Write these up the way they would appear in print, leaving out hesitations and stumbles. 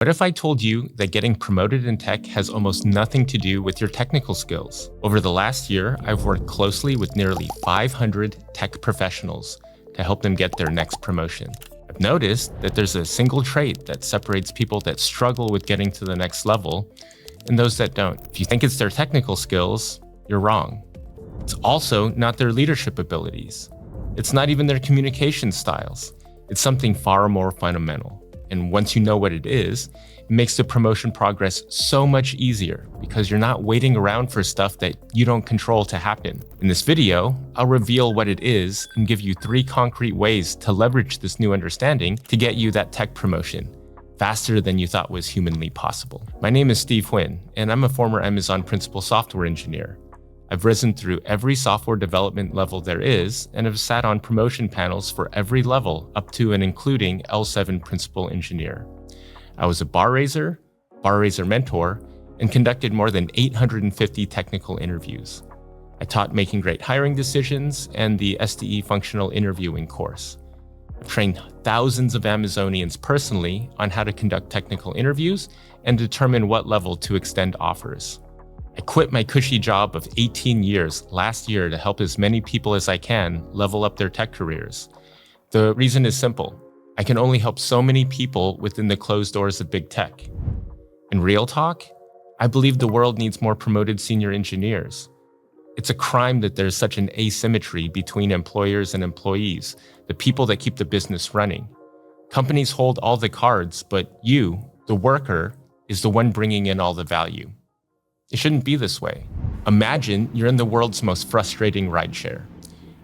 What if I told you that getting promoted in tech has almost nothing to do with your technical skills? Over the last year, I've worked closely with nearly 500 tech professionals to help them get their next promotion. I've noticed that there's a single trait that separates people that struggle with getting to the next level and those that don't. If you think it's their technical skills, you're wrong. It's also not their leadership abilities. It's not even their communication styles. It's something far more fundamental. And once you know what it is, it makes the promotion progress so much easier because you're not waiting around for stuff that you don't control to happen. In this video, I'll reveal what it is and give you 3 concrete ways to leverage this new understanding to get you that tech promotion faster than you thought was humanly possible. My name is Steve Huynh, and I'm a former Amazon principal software engineer. I've risen through every software development level there is and have sat on promotion panels for every level up to and including L7 principal engineer. I was a bar raiser mentor, and conducted more than 850 technical interviews. I taught making great hiring decisions and the SDE functional interviewing course. I've trained thousands of Amazonians personally on how to conduct technical interviews and determine what level to extend offers. I quit my cushy job of 18 years last year to help as many people as I can level up their tech careers. The reason is simple. I can only help so many people within the closed doors of big tech. In real talk, I believe the world needs more promoted senior engineers. It's a crime that there's such an asymmetry between employers and employees, the people that keep the business running. Companies hold all the cards, but you, the worker, is the one bringing in all the value. It shouldn't be this way. Imagine you're in the world's most frustrating rideshare.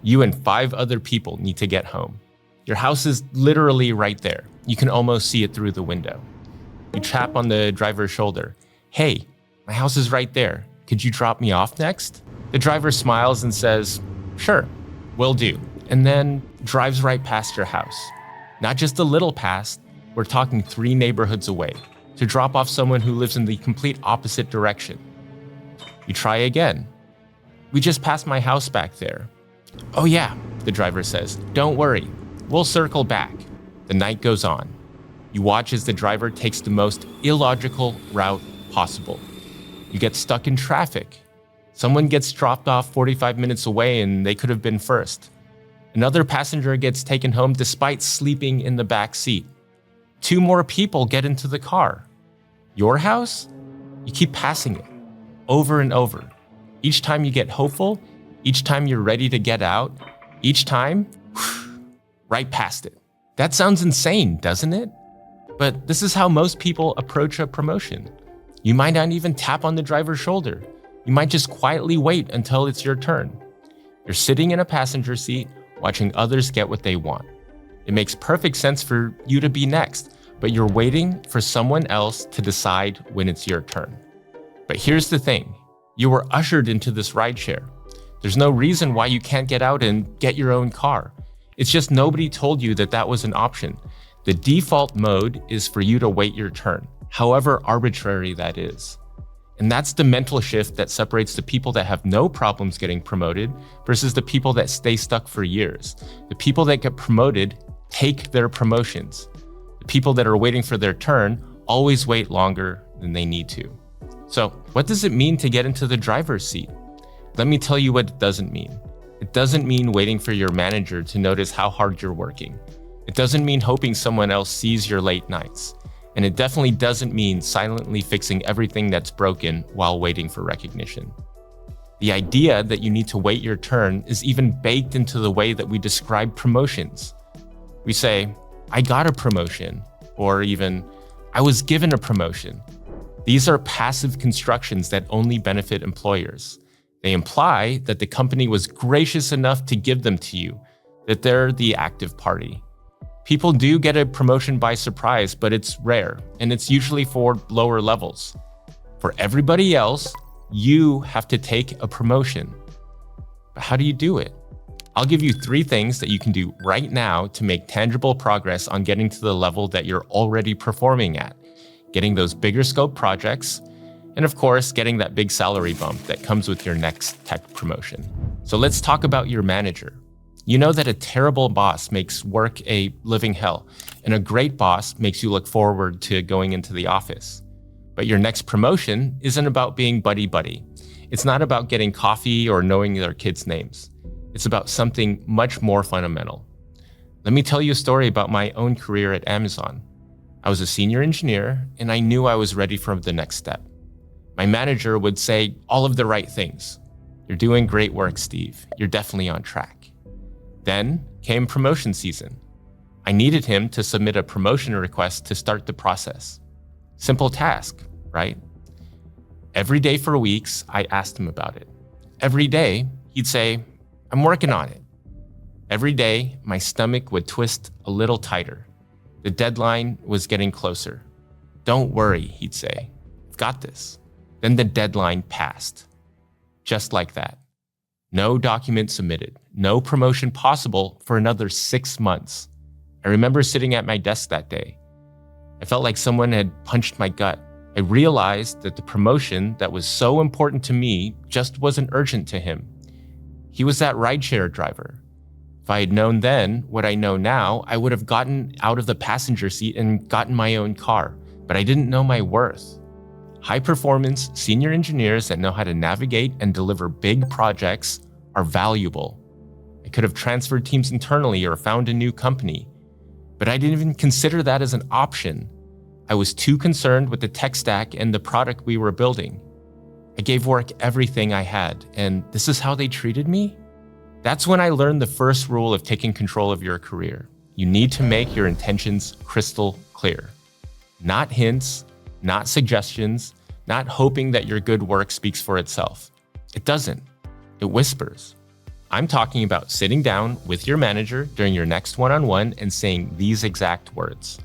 You and 5 other people need to get home. Your house is literally right there. You can almost see it through the window. You tap on the driver's shoulder. Hey, my house is right there. Could you drop me off next? The driver smiles and says, sure, will do, and then drives right past your house. Not just a little past, we're talking 3 neighborhoods away to drop off someone who lives in the complete opposite direction. You try again. We just passed my house back there. Oh yeah, the driver says, don't worry, we'll circle back. The night goes on. You watch as the driver takes the most illogical route possible. You get stuck in traffic. Someone gets dropped off 45 minutes away and they could have been first. Another passenger gets taken home despite sleeping in the back seat. 2 more people get into the car. Your house? You keep passing it. Over and over. Each time you get hopeful, each time you're ready to get out, each time, right past it. That sounds insane, doesn't it? But this is how most people approach a promotion. You might not even tap on the driver's shoulder. You might just quietly wait until it's your turn. You're sitting in a passenger seat, watching others get what they want. It makes perfect sense for you to be next, but you're waiting for someone else to decide when it's your turn. But here's the thing, you were ushered into this rideshare. There's no reason why you can't get out and get your own car. It's just nobody told you that that was an option. The default mode is for you to wait your turn, however arbitrary that is. And that's the mental shift that separates the people that have no problems getting promoted versus the people that stay stuck for years. The people that get promoted take their promotions. The people that are waiting for their turn always wait longer than they need to. So what does it mean to get into the driver's seat? Let me tell you what it doesn't mean. It doesn't mean waiting for your manager to notice how hard you're working. It doesn't mean hoping someone else sees your late nights. And it definitely doesn't mean silently fixing everything that's broken while waiting for recognition. The idea that you need to wait your turn is even baked into the way that we describe promotions. We say, I got a promotion, or even, I was given a promotion. These are passive constructions that only benefit employers. They imply that the company was gracious enough to give them to you, that they're the active party. People do get a promotion by surprise, but it's rare, and it's usually for lower levels. For everybody else, you have to take a promotion. But how do you do it? I'll give you 3 things that you can do right now to make tangible progress on getting to the level that you're already performing at, getting those bigger scope projects, and of course, getting that big salary bump that comes with your next tech promotion. So let's talk about your manager. You know that a terrible boss makes work a living hell, and a great boss makes you look forward to going into the office. But your next promotion isn't about being buddy-buddy. It's not about getting coffee or knowing their kids' names. It's about something much more fundamental. Let me tell you a story about my own career at Amazon. I was a senior engineer, and I knew I was ready for the next step. My manager would say all of the right things. "You're doing great work, Steve. You're definitely on track." Then came promotion season. I needed him to submit a promotion request to start the process. Simple task, right? Every day for weeks, I asked him about it. Every day, he'd say, "I'm working on it." Every day, my stomach would twist a little tighter. The deadline was getting closer. "Don't worry," he'd say. "I've got this." Then the deadline passed. Just like that. No document submitted, no promotion possible for another 6 months. I remember sitting at my desk that day. I felt like someone had punched my gut. I realized that the promotion that was so important to me just wasn't urgent to him. He was that rideshare driver. If I had known then what I know now, I would have gotten out of the passenger seat and gotten my own car, but I didn't know my worth. High-performance senior engineers that know how to navigate and deliver big projects are valuable. I could have transferred teams internally or found a new company, but I didn't even consider that as an option. I was too concerned with the tech stack and the product we were building. I gave work everything I had, and this is how they treated me? That's when I learned the first rule of taking control of your career. You need to make your intentions crystal clear. Not hints, not suggestions, not hoping that your good work speaks for itself. It doesn't. It whispers. I'm talking about sitting down with your manager during your next one-on-one and saying these exact words.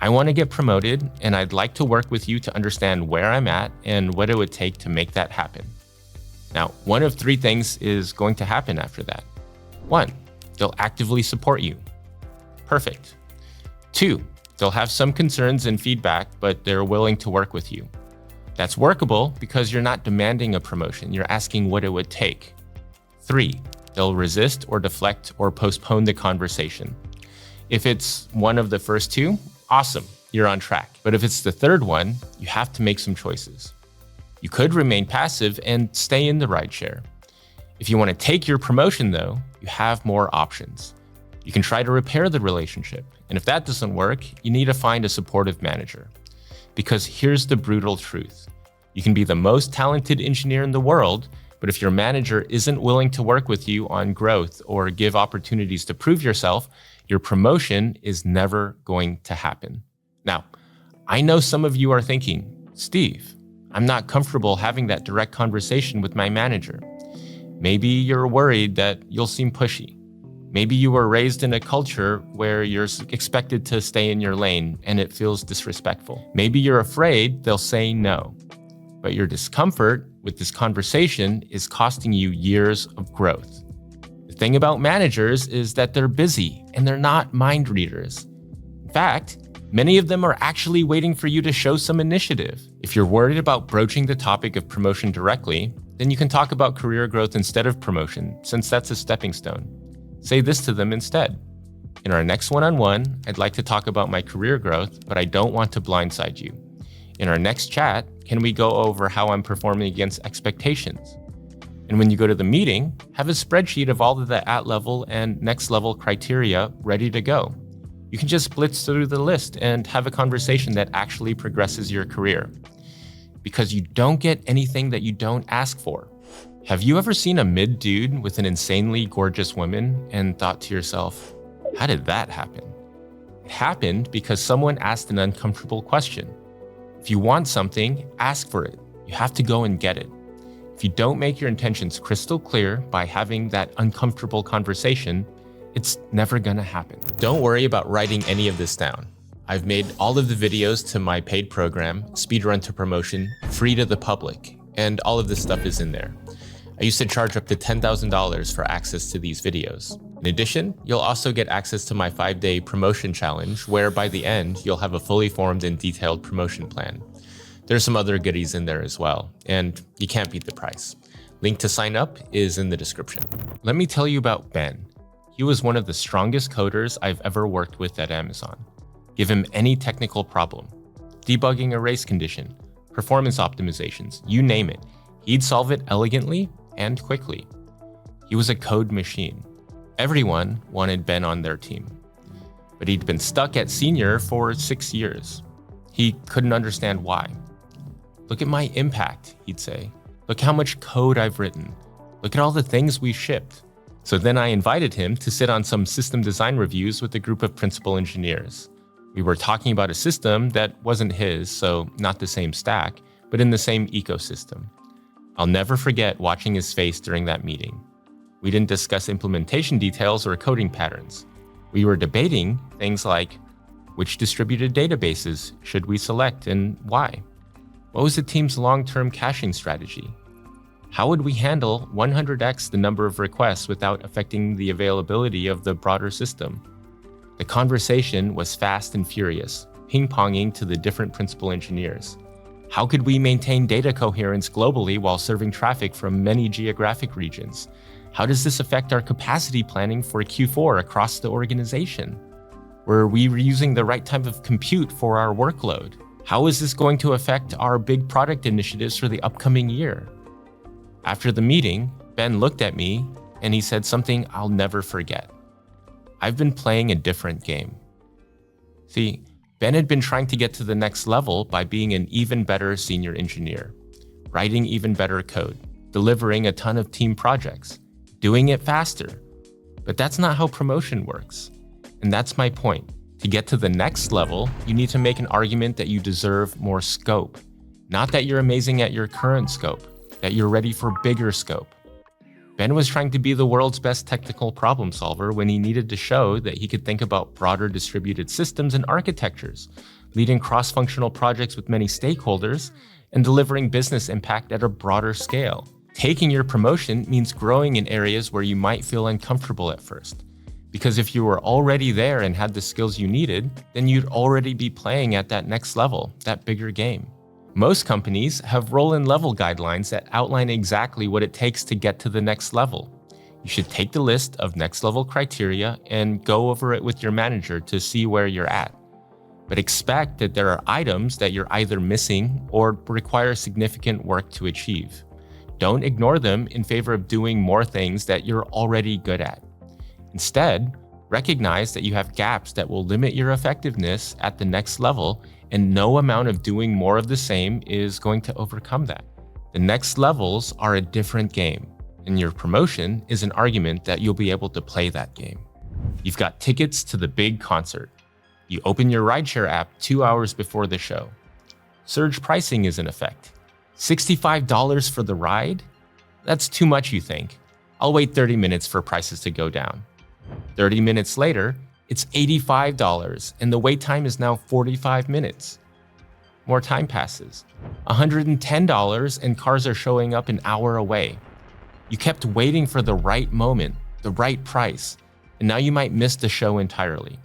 "I want to get promoted, and I'd like to work with you to understand where I'm at and what it would take to make that happen." Now, one of 3 things is going to happen after that. 1, they'll actively support you. Perfect. 2, they'll have some concerns and feedback, but they're willing to work with you. That's workable because you're not demanding a promotion, you're asking what it would take. 3, they'll resist or deflect or postpone the conversation. If it's one of the first 2, awesome, you're on track. But if it's the third one, you have to make some choices. You could remain passive and stay in the rideshare. If you want to take your promotion though, you have more options. You can try to repair the relationship, and if that doesn't work, you need to find a supportive manager. Because here's the brutal truth. You can be the most talented engineer in the world, but if your manager isn't willing to work with you on growth or give opportunities to prove yourself, your promotion is never going to happen. Now, I know some of you are thinking, "Steve, I'm not comfortable having that direct conversation with my manager." Maybe you're worried that you'll seem pushy. Maybe you were raised in a culture where you're expected to stay in your lane and it feels disrespectful. Maybe you're afraid they'll say no. But your discomfort with this conversation is costing you years of growth. The thing about managers is that they're busy and they're not mind readers. In fact, many of them are actually waiting for you to show some initiative. If you're worried about broaching the topic of promotion directly, then you can talk about career growth instead of promotion, since that's a stepping stone. Say this to them instead. "In our next one-on-one, I'd like to talk about my career growth, but I don't want to blindside you. In our next chat, can we go over how I'm performing against expectations? And when you go to the meeting, have a spreadsheet of all of the at-level and next-level criteria ready to go. You can just blitz through the list and have a conversation that actually progresses your career. Because you don't get anything that you don't ask for. Have you ever seen a mid-dude with an insanely gorgeous woman and thought to yourself, how did that happen? It happened because someone asked an uncomfortable question. If you want something, ask for it. You have to go and get it. If you don't make your intentions crystal clear by having that uncomfortable conversation, it's never gonna happen. Don't worry about writing any of this down. I've made all of the videos to my paid program, Speedrun to Promotion, free to the public, and all of this stuff is in there. I used to charge up to $10,000 for access to these videos. In addition, you'll also get access to my 5-day promotion challenge, where by the end, you'll have a fully formed and detailed promotion plan. There's some other goodies in there as well, and you can't beat the price. Link to sign up is in the description. Let me tell you about Ben. He was one of the strongest coders I've ever worked with at Amazon. Give him any technical problem, debugging a race condition, performance optimizations, you name it. He'd solve it elegantly and quickly. He was a code machine. Everyone wanted Ben on their team. But he'd been stuck at senior for 6 years. He couldn't understand why. Look at my impact, he'd say. Look how much code I've written. Look at all the things we shipped. So then I invited him to sit on some system design reviews with a group of principal engineers. We were talking about a system that wasn't his, so not the same stack, but in the same ecosystem. I'll never forget watching his face during that meeting. We didn't discuss implementation details or coding patterns. We were debating things like, which distributed databases should we select and why? What was the team's long-term caching strategy? How would we handle 100x the number of requests without affecting the availability of the broader system? The conversation was fast and furious, ping-ponging to the different principal engineers. How could we maintain data coherence globally while serving traffic from many geographic regions? How does this affect our capacity planning for Q4 across the organization? Were we using the right type of compute for our workload? How is this going to affect our big product initiatives for the upcoming year? After the meeting, Ben looked at me and he said something I'll never forget. I've been playing a different game. See, Ben had been trying to get to the next level by being an even better senior engineer, writing even better code, delivering a ton of team projects, doing it faster. But that's not how promotion works. And that's my point. To get to the next level, you need to make an argument that you deserve more scope, not that you're amazing at your current scope, that you're ready for bigger scope. Ben was trying to be the world's best technical problem solver when he needed to show that he could think about broader distributed systems and architectures, leading cross-functional projects with many stakeholders, and delivering business impact at a broader scale. Taking your promotion means growing in areas where you might feel uncomfortable at first. Because if you were already there and had the skills you needed, then you'd already be playing at that next level, that bigger game. Most companies have role and level guidelines that outline exactly what it takes to get to the next level. You should take the list of next level criteria and go over it with your manager to see where you're at. But expect that there are items that you're either missing or require significant work to achieve. Don't ignore them in favor of doing more things that you're already good at. Instead, recognize that you have gaps that will limit your effectiveness at the next level, and no amount of doing more of the same is going to overcome that. The next levels are a different game, and your promotion is an argument that you'll be able to play that game. You've got tickets to the big concert. You open your rideshare app 2 hours before the show. Surge pricing is in effect. $65 for the ride? That's too much, you think. I'll wait 30 minutes for prices to go down. 30 minutes later, it's $85, and the wait time is now 45 minutes. More time passes. $110, and cars are showing up an hour away. You kept waiting for the right moment, the right price, and now you might miss the show entirely.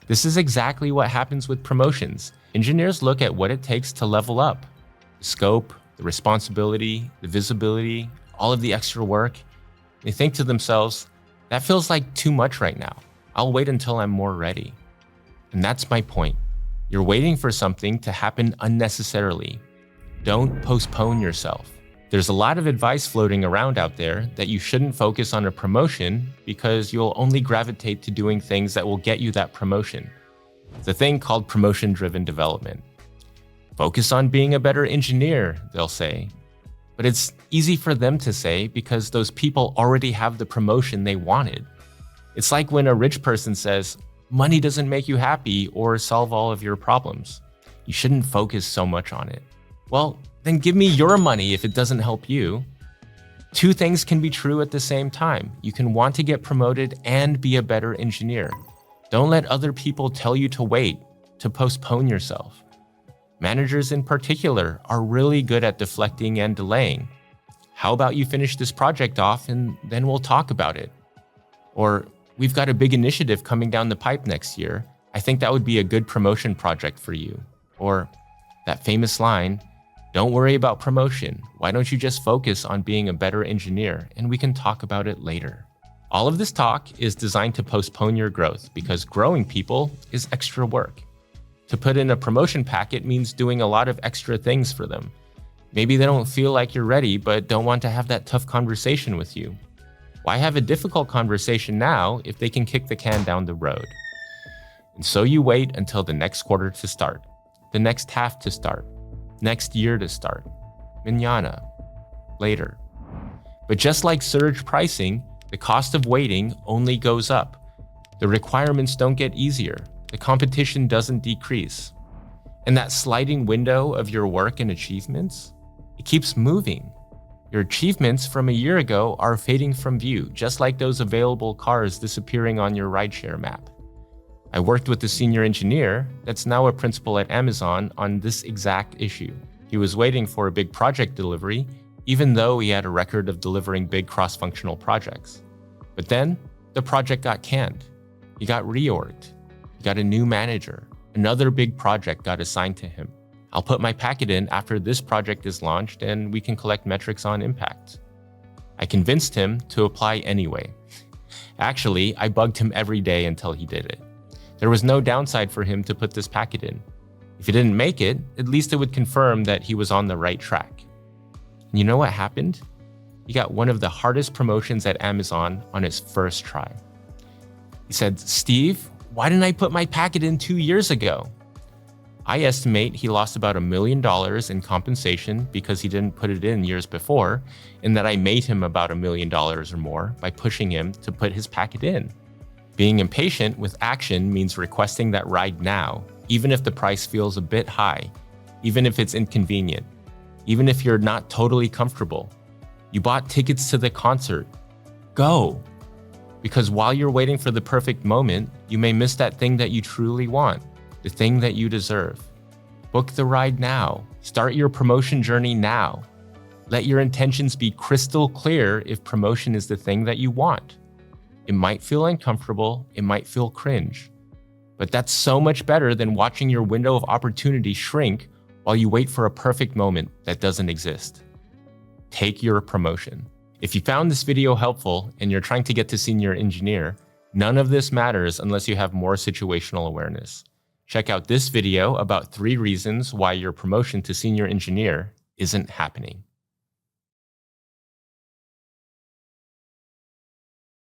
This is exactly what happens with promotions. Engineers look at what it takes to level up. The scope, the responsibility, the visibility, all of the extra work. They think to themselves, that feels like too much right now. I'll wait until I'm more ready. And that's my point. You're waiting for something to happen unnecessarily. Don't postpone yourself. There's a lot of advice floating around out there that you shouldn't focus on a promotion because you'll only gravitate to doing things that will get you that promotion. It's a thing called promotion-driven development. Focus on being a better engineer, they'll say. But it's easy for them to say because those people already have the promotion they wanted. It's like when a rich person says, money doesn't make you happy or solve all of your problems. You shouldn't focus so much on it. Well, then give me your money if it doesn't help you. Two things can be true at the same time. You can want to get promoted and be a better engineer. Don't let other people tell you to wait, to postpone yourself. Managers in particular are really good at deflecting and delaying. How about you finish this project off and then we'll talk about it? Or, we've got a big initiative coming down the pipe next year. I think that would be a good promotion project for you. Or, that famous line, don't worry about promotion. Why don't you just focus on being a better engineer and we can talk about it later? All of this talk is designed to postpone your growth because growing people is extra work. To put in a promotion packet means doing a lot of extra things for them. Maybe they don't feel like you're ready, but don't want to have that tough conversation with you. Why have a difficult conversation now if they can kick the can down the road? And so you wait until the next quarter to start, the next half to start, next year to start, mañana, later. But just like surge pricing, the cost of waiting only goes up. The requirements don't get easier. The competition doesn't decrease. And that sliding window of your work and achievements, it keeps moving. Your achievements from a year ago are fading from view, just like those available cars disappearing on your rideshare map. I worked with a senior engineer that's now a principal at Amazon on this exact issue. He was waiting for a big project delivery, even though he had a record of delivering big cross-functional projects. But then, the project got canned. He got reorged. He got a new manager. Another big project got assigned to him. I'll put my packet in after this project is launched and we can collect metrics on impact. I convinced him to apply anyway. Actually, I bugged him every day until he did it. There was no downside for him to put this packet in. If he didn't make it, at least it would confirm that he was on the right track. And you know what happened? He got one of the hardest promotions at Amazon on his first try. He said, "Steve, why didn't I put my packet in 2 years ago?" I estimate he lost about $1 million in compensation because he didn't put it in years before, and that I made him about $1 million or more by pushing him to put his packet in. Being impatient with action means requesting that ride now, even if the price feels a bit high, even if it's inconvenient, even if you're not totally comfortable. You bought tickets to the concert. Go! Because while you're waiting for the perfect moment, you may miss that thing that you truly want, the thing that you deserve. Book the ride now. Start your promotion journey now. Let your intentions be crystal clear if promotion is the thing that you want. It might feel uncomfortable, it might feel cringe, but that's so much better than watching your window of opportunity shrink while you wait for a perfect moment that doesn't exist. Take your promotion. If you found this video helpful and you're trying to get to senior engineer, none of this matters unless you have more situational awareness. Check out this video about 3 reasons why your promotion to senior engineer isn't happening.